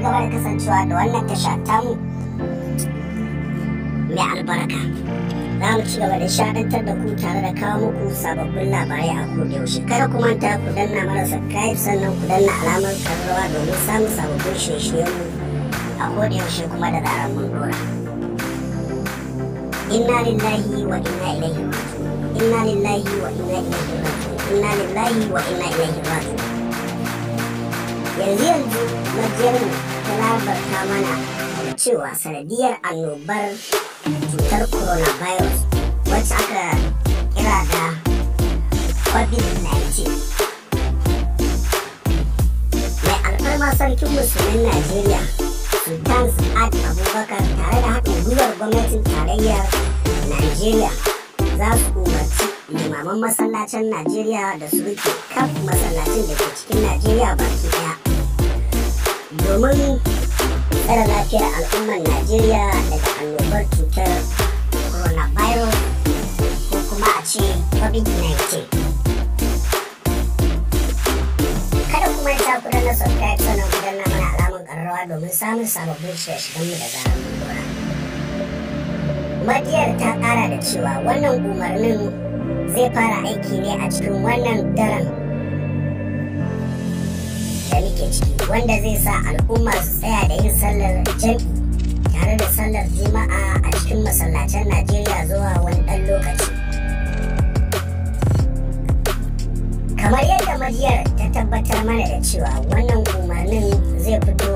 ci gaba da kasancewa da wannan tasha tamu mai albarka. Za mu ci gaba da shaɗantar da ku tare da kawo muku sababbin labarai a kodayaushe. Kada ku manta ku danna mana subscribe, sannan ku danna alamar karrawa domin samun sababbin shirye-shiryenmu a kodayaushe kuma da zarar mun dora. Inna lillahi wa inna ilaihi raji'un. Inna lillahi wa inna ilaihi raji'un. Inna lillahi wa inna ilaihi raji'un. Yanzu majiyar ta labarta mana da cewa sanadiyar annobar cutar coronavirus wacce aka kira da COVID-19. Mai alfarma sarkin musulmin Najeriya Sultan Sa'ad Abubakar tare da haɗin gwiwar gwamnatin tarayyar Najeriya za su umarci limaman masallacin Najeriya da su rufe kaf masallacin da ke cikin Najeriya baki ɗaya domin tsare lafiyar al'ummar Najeriya daga annobar cutar coronavirus ko kuma a ce COVID-19. Kada kuma ta ku danna subscribe, sannan ku danna mana alamar ƙararrawa domin samun sababbin shirye-shiryenmu da zarar mun dora. Majiyar ta ƙara da cewa wannan umarnin zai fara aiki ne a cikin wannan daren da muke ciki, wanda zai sa al'umma su tsaya da yin sallar jam'i tare da sallar juma'a a cikin masallacin Najeriya zuwa wani ɗan lokaci. Kamar yadda majiyar ta tabbatar mana da cewa wannan umarnin zai fito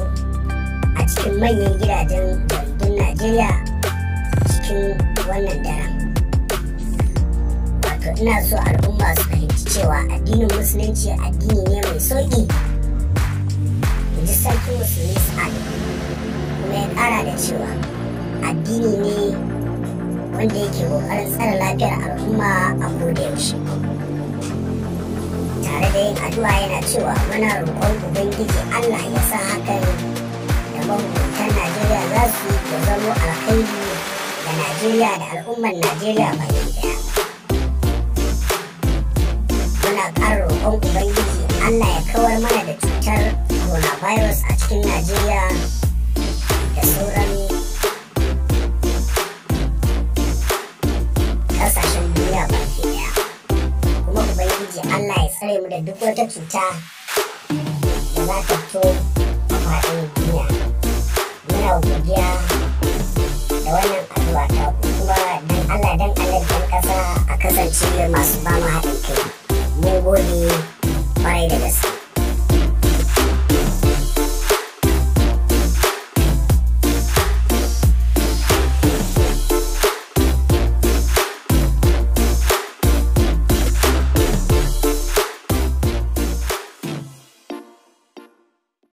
a cikin manyan gidajen jaridun Najeriya cikin wannan daren. Wato ina so al'umma su fahimci cewa addinin musulunci addini ne mai sauƙi. Ji sarkin musulmi Sa'ad kuma ya ƙara da cewa addini ne wanda yake ƙoƙarin tsare lafiyar al'umma a kodayaushe. Tare da yin addu'a yana cewa muna roƙon Ubangiji Allah ya sa hakan da mahukuntan Najeriya za su yi ya zamo alkhairi ga Najeriya da al'ummar Najeriya baki ɗaya. Muna ƙara roƙon Ubangiji Allah ya kawar mana da cutar coronavirus a cikin Najeriya da sauran ƙasashen duniya baki ɗaya. Kuma Ubangiji Allah ya tsare mu da duk wata cuta da za ta fito a faɗin duniya. Muna godiya da wannan addu'a ta kuma dan Allah dan ƙasa a kasance masu ba mu haɗin